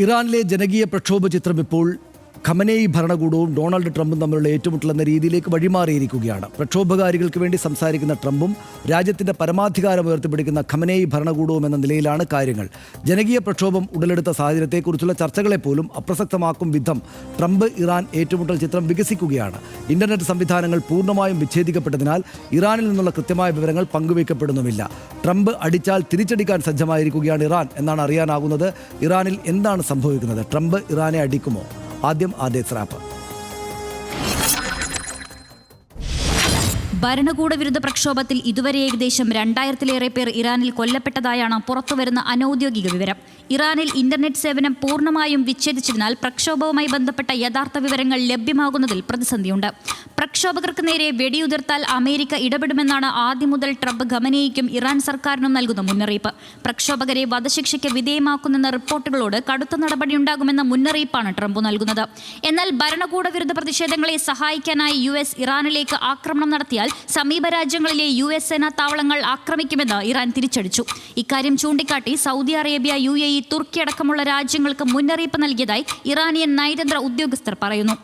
ഇറാനിലെ ജനകീയ പ്രക്ഷോഭ ചിത്രം ഇപ്പോൾ ഖമനേയി ഭരണകൂടവും ഡൊണാൾഡ് ട്രംപും തമ്മിലുള്ള ഏറ്റുമുട്ടലെന്ന രീതിയിലേക്ക് വഴിമാറിയിരിക്കുകയാണ്. പ്രക്ഷോഭകാരികൾക്ക് വേണ്ടി സംസാരിക്കുന്ന ട്രംപും രാജ്യത്തിന്റെ പരമാധികാരം ഉയർത്തിപ്പിടിക്കുന്ന ഖമനേയി ഭരണകൂടവും എന്ന നിലയിലാണ് കാര്യങ്ങൾ. ജനകീയ പ്രക്ഷോഭം ഉടലെടുത്ത സാഹചര്യത്തെക്കുറിച്ചുള്ള ചർച്ചകളെപ്പോലും അപ്രസക്തമാക്കും വിധം ട്രംപ് ഇറാൻ ഏറ്റുമുട്ടൽ ചിത്രം വികസിക്കുകയാണ്. ഇന്റർനെറ്റ് സംവിധാനങ്ങൾ പൂർണ്ണമായും വിച്ഛേദിക്കപ്പെട്ടതിനാൽ ഇറാനിൽ നിന്നുള്ള കൃത്യമായ വിവരങ്ങൾ പങ്കുവയ്ക്കപ്പെടുന്നുമില്ല. ട്രംപ് അടിച്ചാൽ തിരിച്ചടിക്കാൻ സജ്ജമായിരിക്കുകയാണ് ഇറാൻ എന്നാണ് അറിയാനാകുന്നത്. ഇറാനിൽ എന്താണ് സംഭവിക്കുന്നത്? ട്രംപ് ഇറാനെ അടിക്കുമോ? ആദ്യം ആദ്യ റാപ്പ്. ഭരണകൂട വിരുദ്ധ പ്രക്ഷോഭത്തിൽ ഇതുവരെ ഏകദേശം 2000-ലേറെ പേർ ഇറാനിൽ കൊല്ലപ്പെട്ടതായാണ് പുറത്തുവരുന്ന അനൌദ്യോഗിക വിവരം. ഇറാനിൽ ഇന്റർനെറ്റ് സേവനം പൂർണ്ണമായും വിച്ഛേദിച്ചതിനാൽ പ്രക്ഷോഭവുമായി ബന്ധപ്പെട്ട യഥാർത്ഥ വിവരങ്ങൾ ലഭ്യമാകുന്നതിൽ പ്രതിസന്ധിയുണ്ട്. പ്രക്ഷോഭകർക്ക് നേരെ വെടിയുതിർത്താൽ അമേരിക്ക ഇടപെടുമെന്നാണ് ആദ്യം മുതൽ ട്രംപ് ഖമനേയിക്കും ഇറാൻ സർക്കാരിനും നൽകുന്ന മുന്നറിയിപ്പ്. പ്രക്ഷോഭകരെ വധശിക്ഷയ്ക്ക് വിധേയമാക്കുന്നെന്ന റിപ്പോർട്ടുകളോട് കടുത്ത നടപടിയുണ്ടാകുമെന്ന മുന്നറിയിപ്പാണ് ട്രംപ് നൽകുന്നത്. എന്നാൽ ഭരണകൂട വിരുദ്ധ പ്രതിഷേധങ്ങളെ സഹായിക്കാനായി US ഇറാനിലേക്ക് ആക്രമണം നടത്തിയാൽ സമീപ രാജ്യങ്ങളിലെ US സേനാ താവളങ്ങൾ ആക്രമിക്കുമെന്ന് ഇറാൻ തിരിച്ചടിച്ചു. ഇക്കാര്യം ചൂണ്ടിക്കാട്ടി സൗദി അറേബ്യ, UAE, തുർക്കി അടക്കമുള്ള രാജ്യങ്ങൾക്ക് മുന്നറിയിപ്പ് നൽകിയതായി ഇറാനിയൻ നയതന്ത്ര ഉദ്യോഗസ്ഥർ പറയുന്നു.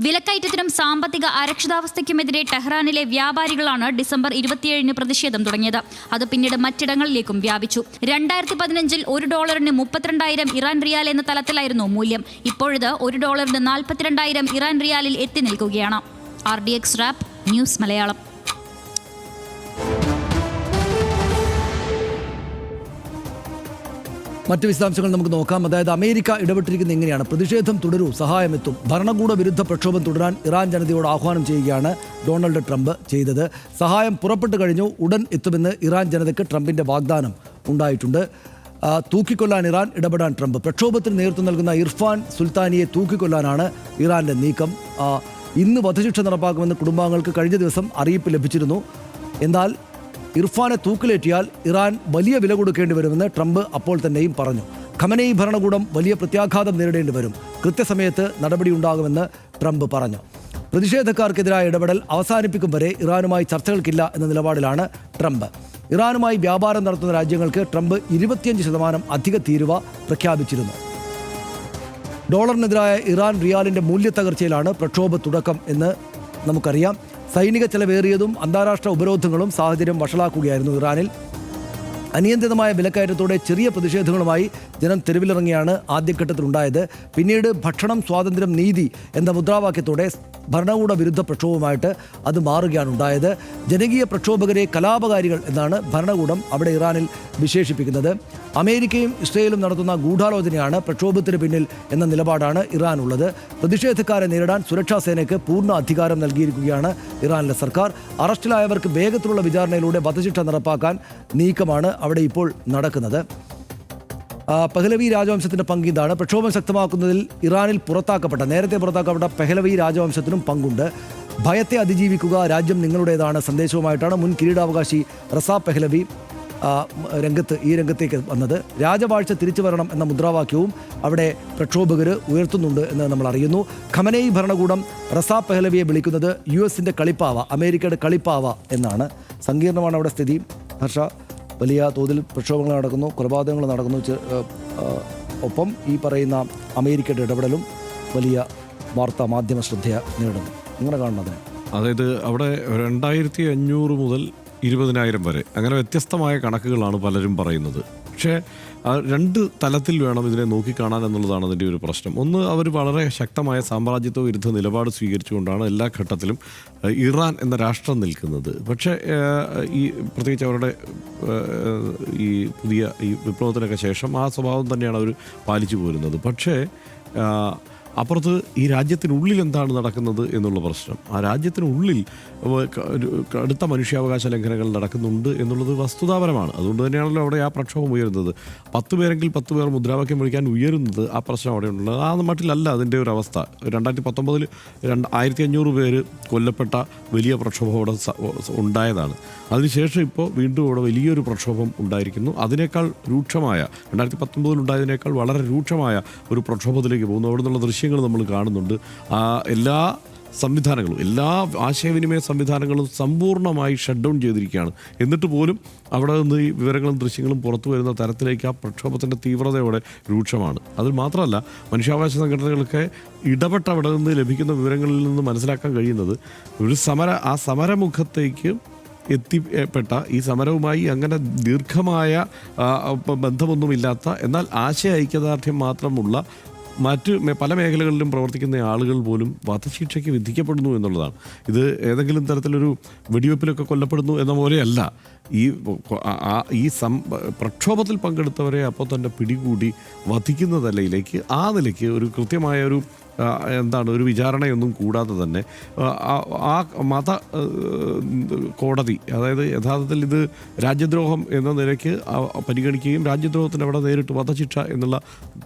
വിലക്കയറ്റത്തിനും സാമ്പത്തിക അരക്ഷിതാവസ്ഥയ്ക്കുമെതിരെ ടെഹ്റാനിലെ വ്യാപാരികളാണ് ഡിസംബർ 27-ന് പ്രതിഷേധം തുടങ്ങിയത്. അത് പിന്നീട് മറ്റിടങ്ങളിലേക്കും വ്യാപിച്ചു. 2015-ൽ $1 32,000 ഇറാൻ റിയാൽ എന്ന തലത്തിലായിരുന്നു മൂല്യം. ഇപ്പോഴിത് $1 42,000 ഇറാൻ റിയാലിൽ എത്തി നിൽക്കുകയാണ്. RDX rap news Malayalam. മറ്റ് വിശദാംശങ്ങൾ നമുക്ക് നോക്കാം. അതായത് അമേരിക്ക ഇടപെട്ടിരിക്കുന്നത് എങ്ങനെയാണ്? പ്രതിഷേധം തുടരൂ, സഹായമെത്തും. ഭരണകൂട വിരുദ്ധ പ്രക്ഷോഭം തുടരാൻ ഇറാൻ ജനതയോട് ആഹ്വാനം ചെയ്യുകയാണ് ഡൊണാൾഡ് ട്രംപ് ചെയ്തത്. സഹായം പുറപ്പെട്ടു കഴിഞ്ഞു, ഉടൻ എത്തുമെന്ന് ഇറാൻ ജനതയ്ക്ക് ട്രംപിൻ്റെ വാഗ്ദാനം ഉണ്ടായിട്ടുണ്ട്. തൂക്കിക്കൊല്ലാൻ ഇറാൻ, ഇടപെടാൻ ട്രംപ്. പ്രക്ഷോഭത്തിന് നേതൃത്വം നൽകുന്ന ഇർഫാൻ സുൽത്താനിയെ തൂക്കിക്കൊല്ലാനാണ് ഇറാൻ്റെ നീക്കം. ഇന്ന് വധശിക്ഷ നടപ്പാക്കുമെന്ന് കുടുംബാംഗങ്ങൾക്ക് കഴിഞ്ഞ ദിവസം അറിയിപ്പ് ലഭിച്ചിരുന്നു. എന്നാൽ ഇർഫാനെ തൂക്കിലേറ്റിയാൽ ഇറാൻ വലിയ വില കൊടുക്കേണ്ടി വരുമെന്ന് ട്രംപ് അപ്പോൾ തന്നെയും പറഞ്ഞു. ഖമനേയി ഭരണകൂടം വലിയ പ്രത്യാഘാതം നേരിടേണ്ടി വരും, കൃത്യസമയത്ത് നടപടിയുണ്ടാകുമെന്ന് ട്രംപ് പറഞ്ഞു. പ്രതിഷേധക്കാർക്കെതിരായ ഇടപെടൽ അവസാനിപ്പിക്കും വരെ ഇറാനുമായി ചർച്ചകൾക്കില്ല എന്ന നിലപാടിലാണ് ട്രംപ്. ഇറാനുമായി വ്യാപാരം നടത്തുന്ന രാജ്യങ്ങൾക്ക് ട്രംപ് 25% അധിക തീരുവ പ്രഖ്യാപിച്ചിരുന്നു. ഡോളറിനെതിരായ ഇറാൻ റിയാലിൻ്റെ മൂല്യത്തകർച്ചയിലാണ് പ്രക്ഷോഭ തുടക്കം എന്ന് നമുക്കറിയാം. സൈനിക ചെലവേറിയതും അന്താരാഷ്ട്ര ഉപരോധങ്ങളും സാഹചര്യം വഷളാക്കുകയായിരുന്നു ഇറാനിൽ. അനിയന്ത്രിതമായ വിലക്കയറ്റത്തോടെ ചെറിയ പ്രതിഷേധങ്ങളുമായി ജനം തെരുവിലിറങ്ങിയാണ് ആദ്യഘട്ടത്തിലുണ്ടായത്. പിന്നീട് ഭക്ഷണം, സ്വാതന്ത്ര്യം, നീതി എന്ന മുദ്രാവാക്യത്തോടെ ഭരണകൂട വിരുദ്ധ പ്രക്ഷോഭമായിട്ട് അത് മാറുകയാണ് ഉണ്ടായത്. ജനകീയ പ്രക്ഷോഭകരെ കലാപകാരികൾ എന്നാണ് ഭരണകൂടം അവിടെ ഇറാനിൽ വിശേഷിപ്പിക്കുന്നത്. അമേരിക്കയും ഇസ്രയേലും നടത്തുന്ന ഗൂഢാലോചനയാണ് പ്രക്ഷോഭത്തിന് പിന്നിൽ എന്ന നിലപാടാണ് ഇറാനുള്ളത്. പ്രതിഷേധക്കാരെ നേരിടാൻ സുരക്ഷാ സേനയ്ക്ക് പൂർണ്ണ അധികാരം നൽകിയിരിക്കുകയാണ് ഇറാനിലെ സർക്കാർ. അറസ്റ്റിലായവർക്ക് വേഗത്തിലുള്ള വിചാരണയിലൂടെ വധശിക്ഷ നടപ്പാക്കാൻ നീക്കമാണ് അവിടെ ഇപ്പോൾ നടക്കുന്നത്. പെഹ്ലവി രാജവംശത്തിൻ്റെ പങ്ക് ഇതാണ്. പ്രക്ഷോഭം ശക്തമാക്കുന്നതിൽ ഇറാനിൽ നേരത്തെ പുറത്താക്കപ്പെട്ട പെഹ്ലവി രാജവംശത്തിനും പങ്കുണ്ട്. ഭയത്തെ അതിജീവിക്കുക, രാജ്യം നിങ്ങളുടേതാണ് സന്ദേശവുമായിട്ടാണ് മുൻ കിരീടാവകാശി റസാ പെഹ്ലവി ഈ രംഗത്തേക്ക് വന്നത്. രാജവാഴ്ച തിരിച്ചു വരണം എന്ന മുദ്രാവാക്യവും അവിടെ പ്രക്ഷോഭകർ ഉയർത്തുന്നുണ്ട് എന്ന് നമ്മൾ അറിയുന്നു. ഖമനേയി ഭരണകൂടം റസാ പെഹ്ലവിയെ വിളിക്കുന്നത് US കളിപ്പാവ, അമേരിക്കയുടെ കളിപ്പാവ എന്നാണ്. സങ്കീർണമാണ് അവിടെ സ്ഥിതി. ഹർഷ, വലിയ തോതിൽ പ്രക്ഷോഭങ്ങൾ നടക്കുന്നു, കൊലപാതകങ്ങൾ നടക്കുന്നു. ഒപ്പം ഈ പറയുന്ന അമേരിക്കയുടെ ഇടപെടലും വലിയ വാർത്താ മാധ്യമ ശ്രദ്ധ നേടുന്നു. എങ്ങനെ കാണുന്നതിന്? അതായത് അവിടെ 2500 മുതൽ 20,000 വരെ, അങ്ങനെ വ്യത്യസ്തമായ കണക്കുകളാണ് പലരും പറയുന്നത്. പക്ഷേ 2 തലത്തിൽ വേണം ഇതിനെ നോക്കിക്കാണാൻ എന്നുള്ളതാണ് അതിൻ്റെ ഒരു പ്രശ്നം. ഒന്ന്, അവർ വളരെ ശക്തമായ സാമ്രാജ്യത്വ വിരുദ്ധ നിലപാട് സ്വീകരിച്ചുകൊണ്ടാണ് എല്ലാ ഘട്ടത്തിലും ഇറാൻ എന്ന രാഷ്ട്രം നിൽക്കുന്നത്. പക്ഷേ പ്രത്യേകിച്ച് അവരുടെ ഈ പുതിയ വിപ്ലവത്തിനൊക്കെ ശേഷം ആ സ്വഭാവം തന്നെയാണ് അവർ പാലിച്ചു പോരുന്നത്. പക്ഷേ അപ്പുറത്ത് ഈ രാജ്യത്തിനുള്ളിൽ എന്താണ് നടക്കുന്നത് എന്നുള്ള പ്രശ്നം, ആ രാജ്യത്തിനുള്ളിൽ കടുത്ത മനുഷ്യാവകാശ ലംഘനങ്ങൾ നടക്കുന്നുണ്ട് എന്നുള്ളത് വസ്തുതാപരമാണ്. അതുകൊണ്ട് തന്നെയാണല്ലോ അവിടെ ആ പ്രക്ഷോഭം ഉയരുന്നത്. 10 പേരെങ്കിൽ 10 പേർ മുദ്രാവാക്യം വിളിക്കാൻ ഉയരുന്നത് ആ പ്രശ്നം അവിടെ ഉള്ളത്. ആ മട്ടിലല്ല അതിൻ്റെ ഒരു അവസ്ഥ. 2019 1500 പേര് കൊല്ലപ്പെട്ട വലിയ പ്രക്ഷോഭം അവിടെ ഉണ്ടായതാണ്. അതിനുശേഷം ഇപ്പോൾ വീണ്ടും ഇവിടെ വലിയൊരു പ്രക്ഷോഭം ഉണ്ടായിരിക്കുന്നു. അതിനേക്കാൾ രൂക്ഷമായ 2019 ഉണ്ടായതിനേക്കാൾ വളരെ രൂക്ഷമായ ഒരു പ്രക്ഷോഭത്തിലേക്ക് പോകുന്നു. അവിടെ നിന്നുള്ള ദൃശ്യങ്ങൾ നമ്മൾ കാണുന്നുണ്ട്. എല്ലാ സംവിധാനങ്ങളും എല്ലാ ആശയവിനിമയ സംവിധാനങ്ങളും സമ്പൂർണ്ണമായി ഷട്ട് ഡൗൺ ചെയ്തിരിക്കുകയാണ്. എന്നിട്ട് പോലും അവിടെ നിന്ന് ഈ വിവരങ്ങളും ദൃശ്യങ്ങളും പുറത്തു വരുന്ന തരത്തിലേക്ക് ആ പ്രക്ഷോഭത്തിൻ്റെ തീവ്രതയോടെ രൂക്ഷമാണ്. അതിൽ മാത്രമല്ല മനുഷ്യാവകാശ സംഘടനകൾക്ക് ഇടപെട്ട് അവിടെ നിന്ന് ലഭിക്കുന്ന വിവരങ്ങളിൽ നിന്ന് മനസ്സിലാക്കാൻ കഴിയുന്നത് ഒരു ആ സമരമുഖത്തേക്ക് എത്തിപ്പെട്ട ഈ സമരവുമായി അങ്ങനെ ദീർഘമായ ബന്ധമൊന്നുമില്ലാത്ത എന്നാൽ ആശയ ഐക്യദാർഢ്യം മാത്രമുള്ള മറ്റ് പല മേഖലകളിലും പ്രവർത്തിക്കുന്ന ആളുകൾ പോലും വധശിക്ഷയ്ക്ക് വിധിക്കപ്പെടുന്നു എന്നുള്ളതാണ്. ഇത് ഏതെങ്കിലും തരത്തിലൊരു വെടിവെപ്പിലൊക്കെ കൊല്ലപ്പെടുന്നു എന്ന പോലെയല്ല. ഈ പ്രക്ഷോഭത്തിൽ പങ്കെടുത്തവരെ അപ്പോൾ തന്നെ പിടികൂടി വധിക്കുന്ന നിലയിലേക്ക് ആ നിലയ്ക്ക് ഒരു കൃത്യമായ ഒരു വിചാരണയൊന്നും കൂടാതെ തന്നെ ആ മത കോടതി, അതായത് യഥാർത്ഥത്തിൽ ഇത് രാജ്യദ്രോഹം എന്ന നിലയ്ക്ക് പരിഗണിക്കുകയും രാജ്യദ്രോഹത്തിന് അവിടെ നേരിട്ട് വധശിക്ഷ എന്നുള്ള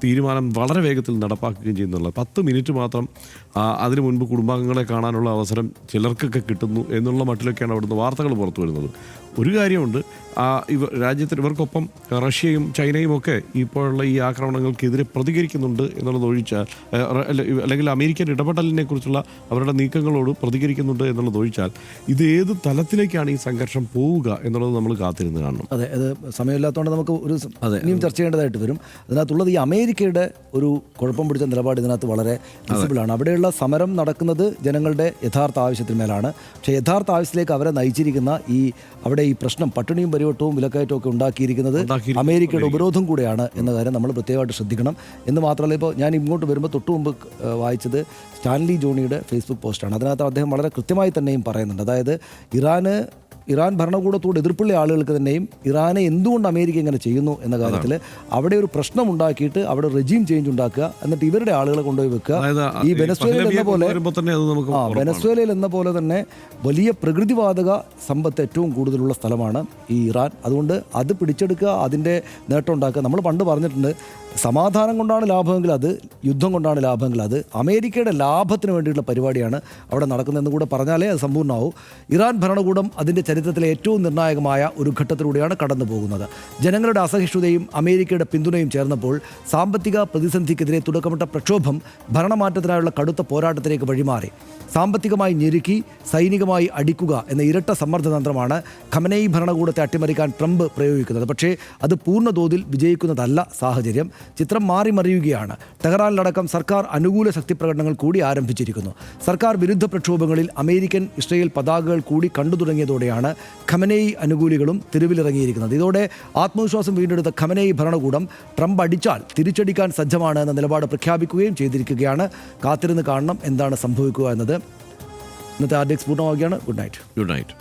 തീരുമാനം വളരെ വേഗത്തിൽ നടപ്പാക്കുകയും ചെയ്യുന്നുള്ളത്. 10 മിനിറ്റ് മാത്രം അതിനു മുൻപ് കുടുംബാംഗങ്ങളെ കാണാനുള്ള അവസരം ചിലർക്കൊക്കെ കിട്ടുന്നു എന്നുള്ള മട്ടിലൊക്കെയാണ് അവിടുന്ന് വാർത്തകൾ പുറത്തു വരുന്നത്. ഒരു കാര്യമുണ്ട്, രാജ്യത്തിന് ഇവർക്കൊപ്പം റഷ്യയും ചൈനയും ഒക്കെ ഇപ്പോഴുള്ള ഈ ആക്രമണങ്ങൾക്കെതിരെ പ്രതികരിക്കുന്നുണ്ട് എന്നുള്ളത് ഒഴിച്ചാൽ, അല്ലെങ്കിൽ അമേരിക്കൻ ഇടപെടലിനെ കുറിച്ചുള്ള അവരുടെ നീക്കങ്ങളോട് പ്രതികരിക്കുന്നുണ്ട് എന്നുള്ളത് ഒഴിച്ചാൽ ഇത് ഏത് തലത്തിലേക്കാണ് ഈ സംഘർഷം പോവുക എന്നുള്ളത് നമ്മൾ കാത്തിരുന്ന് കാണണം. അതെ, അത് സമയമില്ലാത്തതുകൊണ്ട് നമുക്ക് ഇനിയും ചർച്ച ചെയ്യേണ്ടതായിട്ട് വരും. അതിനകത്തുള്ളത് ഈ അമേരിക്കയുടെ ഒരു കുഴപ്പം പിടിച്ച നിലപാട് ഇതിനകത്ത് വളരെ വിസിബിളാണ്. അവിടെയുള്ള സമരം നടക്കുന്നത് ജനങ്ങളുടെ യഥാർത്ഥ ആവശ്യത്തിന് മേലാണ്. പക്ഷേ യഥാർത്ഥ ആവശ്യത്തിലേക്ക് അവരെ നയിച്ചിരിക്കുന്ന അവിടെ ഈ പ്രശ്നം പട്ടിണിയും പരിവട്ടവും വിലക്കയറ്റവും ഒക്കെ ഉണ്ടാക്കിയിരിക്കുന്നത് അമേരിക്കയുടെ ഉപരോധം കൂടെയാണ് എന്ന കാര്യം നമ്മൾ പ്രത്യേകമായിട്ട് ശ്രദ്ധിക്കണം. എന്ന് മാത്രമല്ല, ഇപ്പോൾ ഞാൻ ഇങ്ങോട്ട് വരുമ്പോൾ തൊട്ട് മുമ്പ് വായിച്ചത് സ്റ്റാൻലി ജോണിയുടെ ഫേസ്ബുക്ക് പോസ്റ്റാണ്. അതിനകത്ത് അദ്ദേഹം വളരെ കൃത്യമായി തന്നെയും പറയുന്നുണ്ട്. അതായത് ഇറാൻ ഭരണകൂടത്തോട് എതിർപ്പുള്ള ആളുകൾക്ക് തന്നെയും ഇറാനെ എന്തുകൊണ്ട് അമേരിക്ക ഇങ്ങനെ ചെയ്യുന്നു എന്ന കാര്യത്തിൽ അവിടെ ഒരു പ്രശ്നം ഉണ്ടാക്കിയിട്ട് അവിടെ റെജീം ചേഞ്ച് ഉണ്ടാക്കുക, എന്നിട്ട് ഇവരുടെ ആളുകളെ കൊണ്ടുപോയി വെക്കുക. ഈ വെനസ്വേലയിൽ എന്ന പോലെ തന്നെ വലിയ പ്രകൃതിവാതക സമ്പത്ത് ഏറ്റവും കൂടുതലുള്ള സ്ഥലമാണ് ഈ ഇറാൻ. അതുകൊണ്ട് അത് പിടിച്ചെടുക്കുക, അതിൻ്റെ നേട്ടം ഉണ്ടാക്കുക. നമ്മൾ പണ്ട് പറഞ്ഞിട്ടുണ്ട്, സമാധാനം കൊണ്ടാണ് ലാഭമെങ്കിൽ അത്, യുദ്ധം കൊണ്ടാണ് ലാഭമെങ്കിൽ അത്. അമേരിക്കയുടെ ലാഭത്തിന് വേണ്ടിയിട്ടുള്ള പരിപാടിയാണ് അവിടെ നടക്കുന്നതെന്ന് കൂടെ പറഞ്ഞാലേ അത് സമ്പൂർണ്ണമാവും. ഇറാൻ ഭരണകൂടം അതിൻ്റെ ചരിത്രത്തിലെ ഏറ്റവും നിർണായകമായ ഒരു ഘട്ടത്തിലൂടെയാണ് കടന്നു പോകുന്നത്. ജനങ്ങളുടെ അസഹിഷ്ണുതയും അമേരിക്കയുടെ പിന്തുണയും ചേർന്നപ്പോൾ സാമ്പത്തിക പ്രതിസന്ധിക്കെതിരെ തുടക്കമിട്ട പ്രക്ഷോഭം ഭരണമാറ്റത്തിനായുള്ള കടുത്ത പോരാട്ടത്തിലേക്ക് വഴിമാറി. സാമ്പത്തികമായി ഞെരുക്കി സൈനികമായി അടിക്കുക എന്ന ഇരട്ട സമ്മർദ്ദതന്ത്രമാണ് ഖമനേയി ഭരണകൂടത്തെ അട്ടിമറിക്കാൻ ട്രംപ് പ്രയോഗിക്കുന്നത്. പക്ഷേ അത് പൂർണ്ണതോതിൽ വിജയിക്കുന്നതല്ല സാഹചര്യം. ചിത്രം മാറി മറിയുകയാണ്. ടെഹ്റാനിലടക്കം സർക്കാർ അനുകൂല ശക്തിപ്രകടനങ്ങൾ കൂടി ആരംഭിച്ചിരിക്കുന്നു. സർക്കാർ വിരുദ്ധ പ്രക്ഷോഭങ്ങളിൽ അമേരിക്കൻ ഇസ്രയേൽ പതാകകൾ കൂടി കണ്ടു തുടങ്ങിയതോടെയാണ് ഖമനേയി അനുകൂലികളും തെരുവിലിറങ്ങിയിരിക്കുന്നത്. ഇതോടെ ആത്മവിശ്വാസം വീണ്ടെടുത്ത ഖമനേയി ഭരണകൂടം ട്രംപ് അടിച്ചാൽ തിരിച്ചടിക്കാൻ സജ്ജമാണ് എന്ന നിലപാട് പ്രഖ്യാപിക്കുകയും ചെയ്തിരിക്കുകയാണ്. കാത്തിരുന്ന് കാണണം എന്താണ് സംഭവിക്കുക എന്നത്. ഇന്നത്തെ ആർഡിക്സ് പൂർണ്ണമാവുകയാണ്. Good night.